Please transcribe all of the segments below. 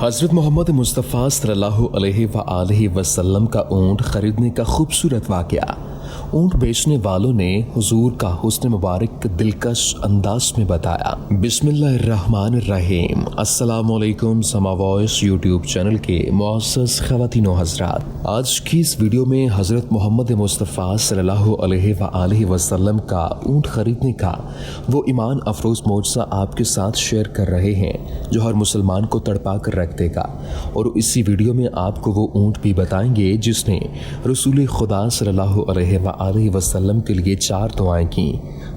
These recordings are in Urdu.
حضرت محمد مصطفیٰ صلی اللہ علیہ وسلم کا اونٹ خریدنے کا خوبصورت واقعہ۔ اونٹ بیچنے والوں نے حضور کا حسن مبارک دلکش انداز میں بتایا۔ بسم اللہ الرحمن الرحیم۔ السلام علیکم سما وائس یوٹیوب چینل کے معزز خواتین و حضرات، آج کی اس ویڈیو میں حضرت محمد مصطفیٰ صلی اللہ علیہ وسلم کا اونٹ خریدنے کا وہ ایمان افروز معجزہ آپ کے ساتھ شیئر کر رہے ہیں جو ہر مسلمان کو تڑپا کر رکھ دے گا، اور اسی ویڈیو میں آپ کو وہ اونٹ بھی بتائیں گے جس نے رسول خدا صلی اللہ علیہ وسلم کے لیے 4 دعائیں کی۔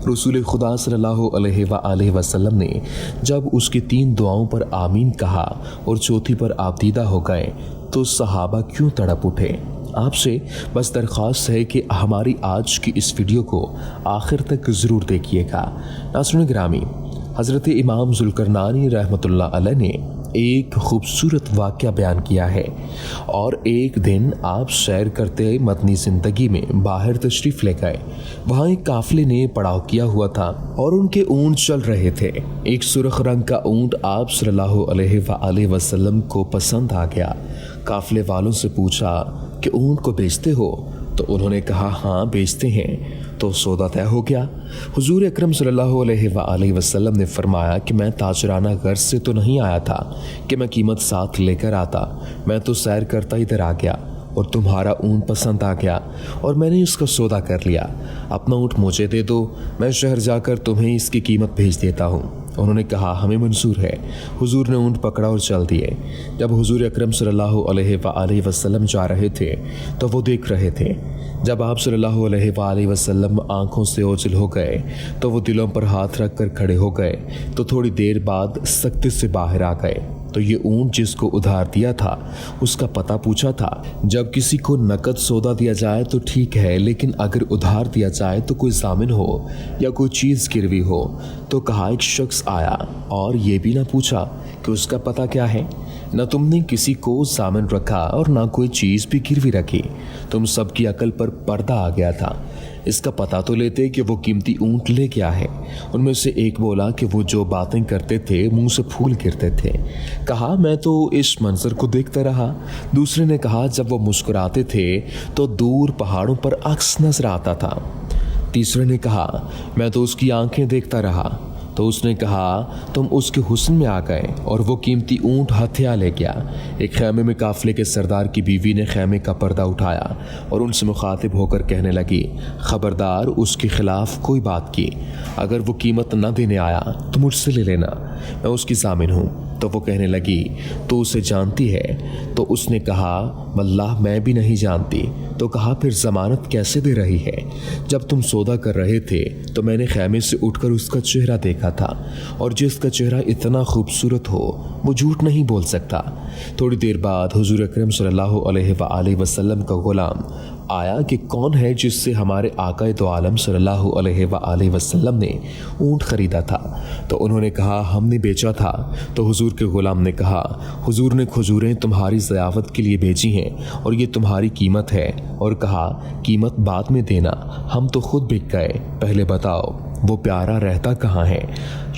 رسول خدا صلی اللہ علیہ وسلم نے جب اس کی 3 دعاؤں پر آمین کہا اور چوتھی پر آپ دیدہ ہو گئے تو صحابہ کیوں تڑپ اٹھے۔ آپ سے بس درخواست ہے کہ ہماری آج کی اس ویڈیو کو آخر تک ضرور دیکھیے گا۔ ناظرین گرامی، حضرت امام ذوالقرنین رحمۃ اللہ علیہ نے ایک خوبصورت واقعہ بیان کیا ہے، اور ایک دن آپ سیر کرتے مدنی زندگی میں باہر تشریف لے گئے۔ وہاں ایک قافلے نے پڑاؤ کیا ہوا تھا اور ان کے اونٹ چل رہے تھے۔ ایک سرخ رنگ کا اونٹ آپ صلی اللہ علیہ وسلم کو پسند آ گیا۔ قافلے والوں سے پوچھا کہ اونٹ کو بیچتے ہو؟ تو انہوں نے کہا ہاں بیچتے ہیں۔ تو سودا طے ہو گیا۔ حضور اکرم صلی اللہ علیہ وسلم نے فرمایا کہ میں تاجرانہ غرض سے تو نہیں آیا تھا کہ میں قیمت ساتھ لے کر آتا، میں تو سیر کرتا ادھر آ گیا اور تمہارا اونٹ پسند آ گیا اور میں نے اس کا سودا کر لیا۔ اپنا اونٹ مجھے دے دو، میں شہر جا کر تمہیں اس کی قیمت بھیج دیتا ہوں۔ انہوں نے کہا ہمیں منظور ہے۔ حضور نے اونٹ پکڑا اور چل دیے۔ جب حضور اکرم صلی اللہ علیہ وسلم جا رہے تھے تو وہ دیکھ رہے تھے۔ جب آپ صلی اللہ علیہ وسلم آنکھوں سے اوجھل ہو گئے تو وہ دلوں پر ہاتھ رکھ کر کھڑے ہو گئے، تو تھوڑی دیر بعد سکتے سے باہر آ گئے۔ تو یہ اونٹ جس کو ادھار دیا تھا اس کا پتہ پوچھا تھا۔ جب کسی کو نقد سودا دیا جائے تو ٹھیک ہے، لیکن اگر ادھار دیا جائے تو کوئی ضامن ہو یا کوئی چیز گروی ہو۔ تو کہا ایک شخص آیا اور یہ بھی نہ پوچھا کہ اس کا پتہ کیا ہے۔ نہ تم نے کسی کو ضامن رکھا اور نہ کوئی چیز بھی گروی رکھی، تم سب کی عقل پر پردہ آ گیا تھا۔ اس کا پتہ تو لیتے کہ وہ قیمتی اونٹ لے کیا ہے۔ ان میں سے ایک بولا کہ وہ جو باتیں کرتے تھے منہ سے پھول گرتے تھے۔ کہا میں تو اس منظر کو دیکھتا رہا۔ دوسرے نے کہا جب وہ مسکراتے تھے تو دور پہاڑوں پر عکس نظر آتا تھا۔ تیسرے نے کہا میں تو اس کی آنکھیں دیکھتا رہا۔ تو اس نے کہا تم اس کے حسن میں آ گئے اور وہ قیمتی اونٹ ہتھیا لے گیا۔ ایک خیمے میں قافلے کے سردار کی بیوی نے خیمے کا پردہ اٹھایا اور ان سے مخاطب ہو کر کہنے لگی خبردار اس کے خلاف کوئی بات کی، اگر وہ قیمت نہ دینے آیا تو مجھ سے لے لینا، میں اس کی ضامن ہوں۔ تو وہ کہنے لگی تو اسے جانتی ہے؟ تو اس نے کہا واللہ میں بھی نہیں جانتی۔ تو کہا پھر ضمانت کیسے دے رہی ہے؟ جب تم سودا کر رہے تھے تو میں نے خیمے سے اٹھ کر اس کا چہرہ دیکھا تھا، اور جس کا چہرہ اتنا خوبصورت ہو وہ جھوٹ نہیں بول سکتا۔ تھوڑی دیر بعد حضور اکرم صلی اللہ علیہ وسلم کا غلام آیا کہ کون ہے جس سے ہمارے آقا دو عالم صلی اللہ علیہ وسلم نے اونٹ خریدا تھا؟ تو انہوں نے کہا ہم نے بیچا تھا۔ تو حضور کے غلام نے کہا حضور نے کھجوریں تمہاری ضیافت کے لیے بیچی ہیں اور یہ تمہاری قیمت ہے، اور کہا قیمت بعد میں دینا، ہم تو خود بک گئے، پہلے بتاؤ وہ پیارا رہتا کہاں ہے؟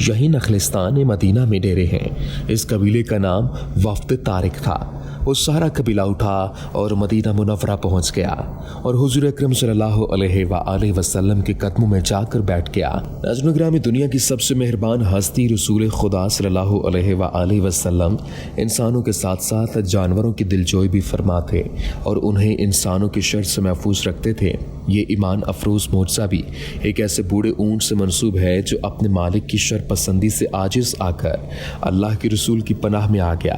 یہی نخلستان مدینہ میں ڈیرے ہیں۔ اس قبیلے کا نام وفد طارق تھا۔ وہ سارا قبیلہ اٹھا اور مدینہ منورہ پہنچ گیا اور حضور اکرم صلی اللہ علیہ وسلم کے قدموں میں جا کر بیٹھ گیا۔ ناظرین گرامی، دنیا کی سب سے مہربان ہستی رسول خدا صلی اللہ علیہ وسلم انسانوں کے ساتھ ساتھ جانوروں کی دلجوئی بھی فرماتے اور انہیں انسانوں کی شر سے محفوظ رکھتے تھے۔ یہ ایمان افروز معجزہ بھی ایک ایسے بوڑھے اونٹ سے منسوب ہے جو اپنے مالک کی شر پسندی سے عاجز آ کر اللہ کے رسول کی پناہ میں آ گیا،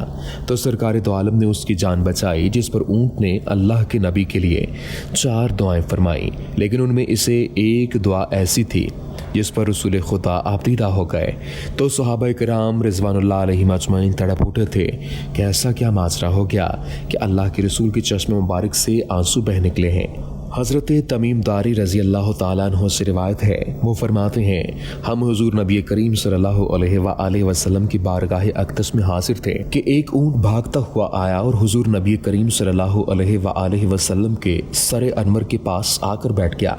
تو سرکار دو عالم نے اس کی جان بچائی، جس پر اونٹ نے اللہ کے نبی کے لیے 4 دعائیں فرمائیں، لیکن ان میں اسے ایک دعا ایسی تھی جس پر رسول خدا آبدیدہ ہو گئے۔ تو صحابہ کرام رضوان اللہ علیہم اجمعین تڑپ اٹھے تھے کہ ایسا کیا ماجرا ہو گیا کہ اللہ کے رسول کے چشم مبارک سے آنسو بہہ نکلے ہیں۔ حضرت تمیم داری رضی اللہ تعالیٰ عنہ سے روایت ہے، وہ فرماتے ہیں ہم حضور نبی کریم صلی اللہ علیہ وسلم کی بارگاہ اقدس میں حاضر تھے کہ ایک اونٹ بھاگتا ہوا آیا اور حضور نبی کریم صلی اللہ علیہ وسلم کے سر انور کے پاس آ کر بیٹھ گیا۔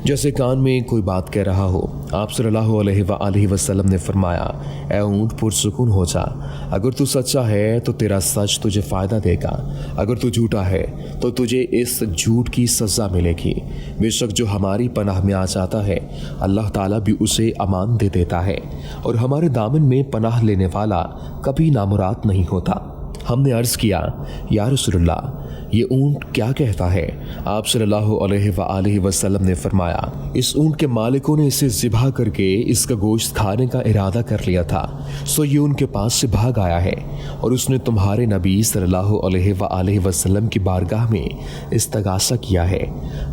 جیسے کان میں کوئی بات کہہ رہا ہو۔ آپ صلی اللہ علیہ وآلہ وسلم نے فرمایا، اے اونٹ پرسکون ہو جا، اگر تو سچا ہے تو تیرا سچ تجھے فائدہ دے گا، اگر تو جھوٹا ہے تو تجھے اس جھوٹ کی سزا ملے گی۔ بے شک جو ہماری پناہ میں آ جاتا ہے اللہ تعالیٰ بھی اسے امان دے دیتا ہے، اور ہمارے دامن میں پناہ لینے والا کبھی نامراد نہیں ہوتا۔ ہم نے عرض کیا، یا رسول اللہ، یہ اونٹ کیا کہتا ہے؟ آپ صلی اللہ علیہ وآلہ وسلم نے فرمایا، اس اونٹ کے مالکوں نے اسے ذبح کر کے اس کا گوشت کھانے کا ارادہ کر لیا تھا، سو یہ ان کے پاس سے بھاگ آیا ہے، اور اس نے تمہارے نبی صلی اللہ علیہ وآلہ وسلم کی بارگاہ میں استغاثہ کیا ہے۔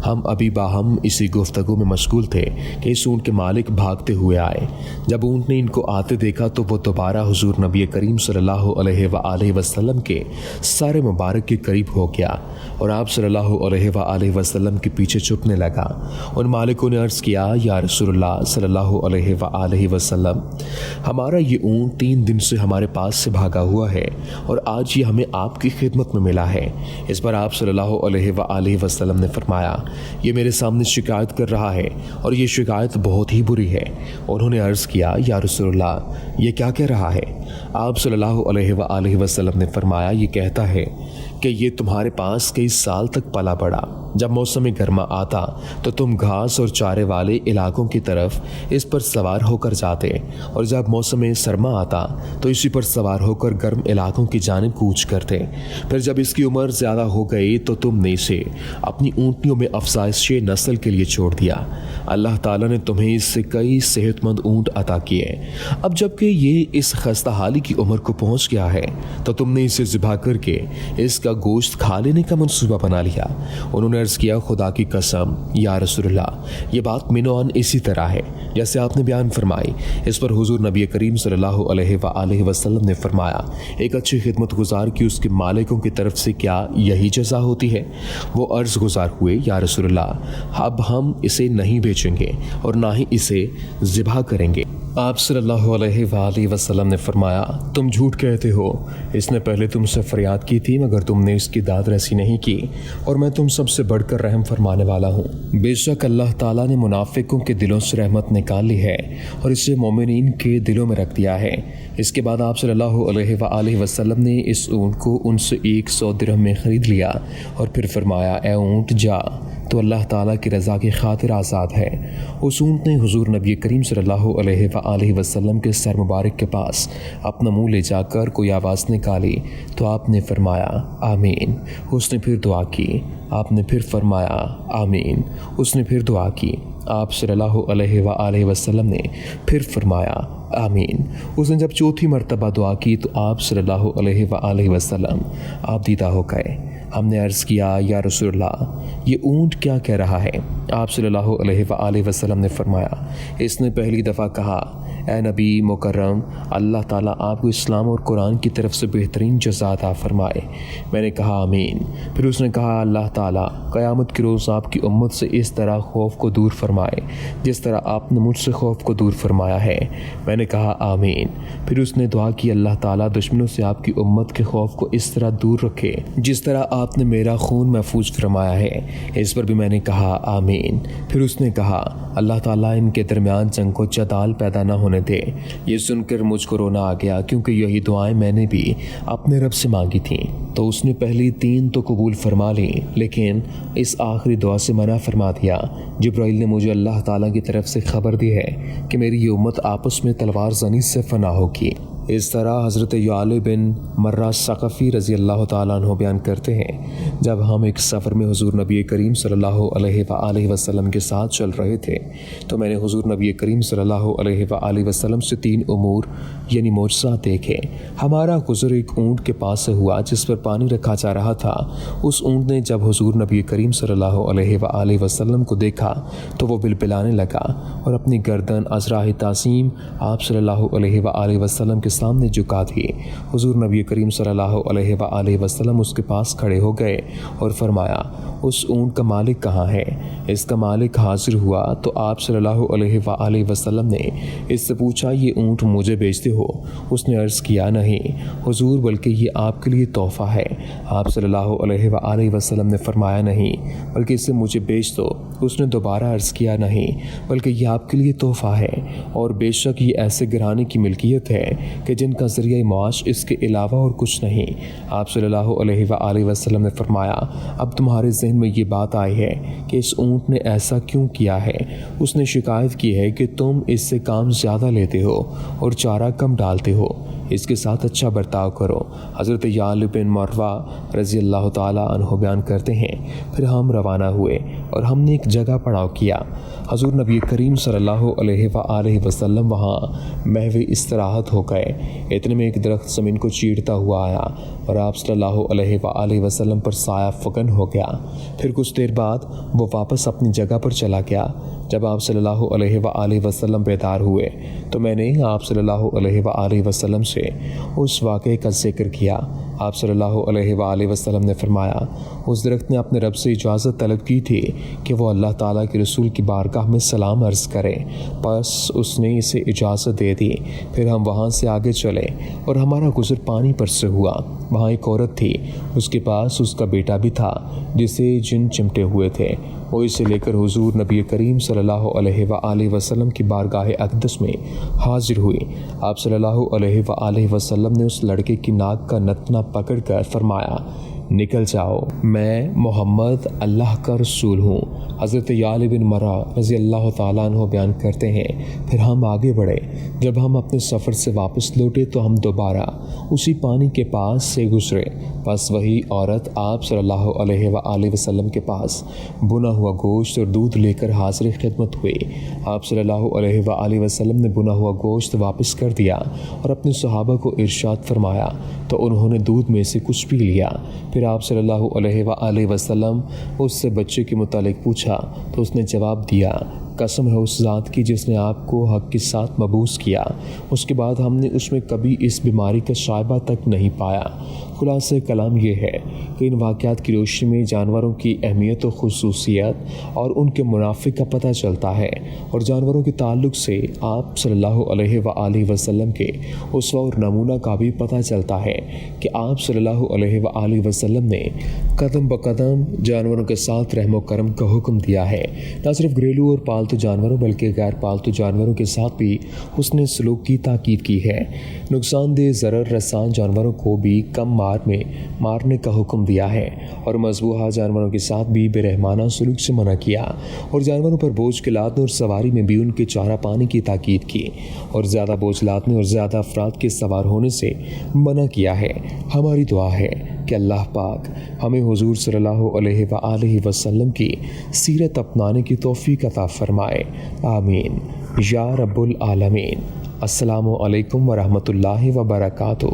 ہم ابھی باہم اسی گفتگو میں مشغول تھے کہ اس اونٹ کے مالک بھاگتے ہوئے آئے۔ جب اونٹ نے ان کو آتے دیکھا تو وہ دوبارہ حضور نبی کریم صلی اللہ علیہ وآلہ وسلم کے سارے مبارک کے قریب ہو گیا، اور آپ صلی اللہ علیہ وآلہ وسلم کے پیچھے چھپنے لگا۔ ان مالکوں نے عرض کیا، یا رسول اللہ صلی اللہ علیہ وآلہ وسلم، ہمارا یہ اونٹ 3 دن سے ہمارے پاس سے بھاگا ہوا ہے، اور آج یہ ہمیں آپ کی خدمت میں ملا ہے۔ اس پر آپ صلی اللہ علیہ وآلہ وسلم نے فرمایا، یہ میرے سامنے شکایت کر رہا ہے، اور یہ شکایت بہت ہی بری ہے۔ انہوں نے عرض کیا، یا رسول اللہ، یہ کیا کہہ رہا ہے؟ آپ صلی اللہ علیہ وآلہ وسلم نے فرمایا، یہ کہتا ہے کہ یہ تمہارے پاس کئی سال تک پلا بڑھا، جب موسم گرما آتا تو تم گھاس اور چارے والے علاقوں کی طرف اس پر سوار ہو کر جاتے، اور جب موسم سرما آتا تو اسی پر سوار ہو کر گرم علاقوں کی جانب کوچ کرتے۔ پھر جب اس کی عمر زیادہ ہو گئی تو تم نے اسے اپنی اونٹنیوں میں افزائش نسل کے لیے چھوڑ دیا۔ اللہ تعالیٰ نے تمہیں اس سے کئی صحت مند اونٹ عطا کیے۔ اب جب کہ یہ اس خستہ حالی کی عمر کو پہنچ گیا ہے تو تم نے اسے ذبح کر کے اس کا گوشت کھا لینے کا منصوبہ بنا لیا۔ انہوں نے عرض کیا، خدا کی قسم یا رسول اللہ، یہ بات منوان اسی طرح ہے جیسے آپ نے بیان فرمائی۔ اس پر حضور نبی کریم صلی اللہ علیہ وآلہ وسلم نے فرمایا، ایک اچھی خدمت گزار کی اس کے مالکوں کی طرف سے کیا یہی جزا ہوتی ہے؟ وہ عرض گزار ہوئے، یا رسول اللہ، اب ہم اسے نہیں بیچیں گے اور نہ ہی اسے ذبح کریں گے۔ آپ صلی اللہ علیہ وآلہ وسلم نے فرمایا، تم جھوٹ کہتے ہو، اس نے پہلے تم سے فریاد کی تھی مگر تم نے اس کی داد رسی نہیں کی، اور میں تم سب سے بڑھ کر رحم فرمانے والا ہوں۔ بے شک اللہ تعالیٰ نے منافقوں کے دلوں سے رحمت نکال لی ہے اور اسے مومنین کے دلوں میں رکھ دیا ہے۔ اس کے بعد آپ صلی اللہ علیہ وآلہ وسلم نے اس اونٹ کو ان سے 100 درہم میں خرید لیا، اور پھر فرمایا، اے اونٹ جا، تو اللہ تعالیٰ کی رضا کی خاطر آزاد ہے۔ اس اونٹ نے حضور نبی کریم صلی اللہ علیہ وآلہ وسلم کے سر مبارک کے پاس اپنا منہ لے جا کر کوئی آواز نکالی تو آپ نے فرمایا، آمین۔ اس نے پھر دعا کی، آپ نے پھر فرمایا، آمین۔ اس نے پھر دعا کی، آپ صلی اللہ علیہ وآلہ وسلم نے پھر فرمایا، آمین۔ اس نے جب چوتھی مرتبہ دعا کی تو آپ صلی اللہ علیہ وآلہ وسلم آپ دیدہ ہو گئے۔ ہم نے عرض کیا، یا رسول اللہ، یہ اونٹ کیا کہہ رہا ہے؟ آپ صلی اللہ علیہ وآلہ وسلم نے فرمایا، اس نے پہلی دفعہ کہا، اے نبی مکرم، اللہ تعالیٰ آپ کو اسلام اور قرآن کی طرف سے بہترین جزا عطا فرمائے۔ میں نے کہا، آمین۔ پھر اس نے کہا، اللہ تعالیٰ قیامت کے روز آپ کی امت سے اس طرح خوف کو دور فرمائے جس طرح آپ نے مجھ سے خوف کو دور فرمایا ہے۔ میں نے کہا، آمین۔ پھر اس نے دعا کی، اللہ تعالیٰ دشمنوں سے آپ کی امت کے خوف کو اس طرح دور رکھے جس طرح آپ نے میرا خون محفوظ فرمایا ہے۔ اس پر بھی میں نے کہا، آمین۔ پھر اس نے کہا، اللہ تعالیٰ ان کے درمیان جنگ کو جدال پیدا نہ ہونے دے۔ یہ سن کر مجھ کو رونا آ گیا، کیونکہ یہی دعائیں میں نے بھی اپنے رب سے مانگی تھیں۔ تو اس نے پہلی 3 تو قبول فرما لی، لیکن اس آخری دعا سے منع فرما دیا۔ جبرائیل نے مجھے اللہ تعالیٰ کی طرف سے خبر دی ہے کہ میری یہ امت آپس میں تلوار زنی سے فنا ہوگی۔ اس طرح حضرت یعلہ بن مرہ ثقفی رضی اللہ تعالیٰ عنہ بیان کرتے ہیں، جب ہم ایک سفر میں حضور نبی کریم صلی اللہ علیہ وآلہ وسلم کے ساتھ چل رہے تھے تو میں نے حضور نبی کریم صلی اللہ علیہ وآلہ وسلم سے 3 امور یعنی معجزات دیکھے۔ ہمارا گزر ایک اونٹ کے پاس سے ہوا جس پر پانی رکھا جا رہا تھا۔ اس اونٹ نے جب حضور نبی کریم صلی اللہ علیہ وآلہ وسلم کو دیکھا تو وہ بلبلانے لگا اور اپنی گردن ازراہ تعظیم آپ صلی اللہ علیہ وآلہ وسلم کے سامنے جھکا دی۔ حضور نبی کریم صلی اللہ علیہ وآلہ وسلم اس کے پاس کھڑے ہو گئے اور فرمایا، اس اونٹ کا مالک کہاں ہے؟ اس کا مالک حاضر ہوا تو آپ صلی اللہ علیہ وآلہ وسلم نے اس سے پوچھا، یہ اونٹ مجھے بیچتے ہو؟ اس نے عرض کیا نہیں حضور، بلکہ یہ آپ کے لیے تحفہ ہے۔ آپ صلی اللہ علیہ وآلہ وسلم نے فرمایا نہیں بلکہ اسے مجھے بیچ دو۔ اس نے دوبارہ عرض کیا نہیں بلکہ یہ آپ کے لیے تحفہ ہے، اور بے شک یہ ایسے گھرانے کی ملکیت ہے کہ جن کا ذریعہ معاش اس کے علاوہ اور کچھ نہیں۔ آپ صلی اللہ علیہ وآلہ وسلم نے فرمایا اب تمہارے ذہن میں یہ بات آئی ہے کہ اس اونٹ نے ایسا کیوں کیا ہے؟ اس نے شکایت کی ہے کہ تم اس سے کام زیادہ لیتے ہو اور چارہ کم ڈالتے ہو، اس کے ساتھ اچھا برتاؤ کرو۔ حضرت یعل بن مرہ رضی اللہ تعالیٰ عنہ بیان کرتے ہیں پھر ہم روانہ ہوئے اور ہم نے ایک جگہ پڑاؤ کیا۔ حضور نبی کریم صلی اللہ علیہ وآلہ وسلم وہاں محو استراحت ہو گئے۔ اتنے میں ایک درخت زمین کو چیرتا ہوا آیا اور آپ صلی اللہ علیہ وآلہ وسلم پر سایہ فکن ہو گیا۔ پھر کچھ دیر بعد وہ واپس اپنی جگہ پر چلا گیا۔ جب آپ صلی اللہ علیہ وآلہ وسلم بیدار ہوئے تو میں نے آپ صلی اللہ علیہ وآلہ وسلم سے اس واقعے کا ذکر کیا۔ آپ صلی اللہ علیہ وآلہ وسلم نے فرمایا اس درخت نے اپنے رب سے اجازت طلب کی تھی کہ وہ اللہ تعالیٰ کے رسول کی بارگاہ میں سلام عرض کرے، بس اس نے اسے اجازت دے دی۔ پھر ہم وہاں سے آگے چلے اور ہمارا گزر پانی پر سے ہوا۔ وہاں ایک عورت تھی، اس کے پاس اس کا بیٹا بھی تھا جسے جن چمٹے ہوئے تھے۔ وہ اسے لے کر حضور نبی کریم صلی اللہ علیہ وآلہ وسلم کی بارگاہ اقدس میں حاضر ہوئی۔ آپ صلی اللہ علیہ وآلہ وسلم نے اس لڑکے کی ناک کا نتنا پکڑ کر فرمایا نکل جاؤ، میں محمد اللہ کا رسول ہوں۔ حضرت یعل بن مرہ رضی اللہ تعالیٰ عنہ بیان کرتے ہیں پھر ہم آگے بڑھے۔ جب ہم اپنے سفر سے واپس لوٹے تو ہم دوبارہ اسی پانی کے پاس سے گزرے، بس وہی عورت آپ صلی اللہ علیہ وآلہ وسلم کے پاس بنا ہوا گوشت اور دودھ لے کر حاضر خدمت ہوئی۔ آپ صلی اللہ علیہ وآلہ وسلم نے بنا ہوا گوشت واپس کر دیا اور اپنے صحابہ کو ارشاد فرمایا تو انہوں نے دودھ میں سے کچھ پی لیا۔ پھر آپ صلی اللہ علیہ وآلہ وسلم اس سے بچے کے متعلق پوچھا تو اس نے جواب دیا قسم ہے اس ذات کی جس نے آپ کو حق کے ساتھ مبعوث کیا۔ اس کے بعد ہم نے اس میں کبھی اس بیماری کا شائبہ تک نہیں پایا۔ خلاصہ کلام یہ ہے کہ ان واقعات کی روشنی میں جانوروں کی اہمیت و خصوصیت اور ان کے منافع کا پتہ چلتا ہے، اور جانوروں کے تعلق سے آپ صلی اللہ علیہ وآلہ وسلم کے اسوہ اور نمونہ کا بھی پتہ چلتا ہے کہ آپ صلی اللہ علیہ وآلہ وسلم نے قدم بقدم جانوروں کے ساتھ رحم و کرم کا حکم دیا ہے۔ نہ صرف گھریلو اور پالتو جانوروں بلکہ غیر پالتو جانوروں کے ساتھ بھی حسن سلوک کی تاکید کی ہے۔ نقصان دہ ضرر رسان جانوروں کو بھی کم مار میں مارنے کا حکم دیا ہے، اور مذبوحہ جانوروں کے ساتھ بھی بے رحمانہ سلوک سے منع کیا، اور جانوروں پر بوجھ کے لادنے اور سواری میں بھی ان کے چارہ پانے کی تاکید کی، اور زیادہ بوجھ لادنے اور زیادہ افراد کے سوار ہونے سے منع کیا ہے۔ ہماری دعا ہے کہ اللہ پاک ہمیں حضور صلی اللہ علیہ وآلہ وسلم کی سیرت اپنانے کی توفیق عطا فرمائے، آمین یا رب العالمین۔ السلام علیکم ورحمۃ اللہ وبرکاتہ۔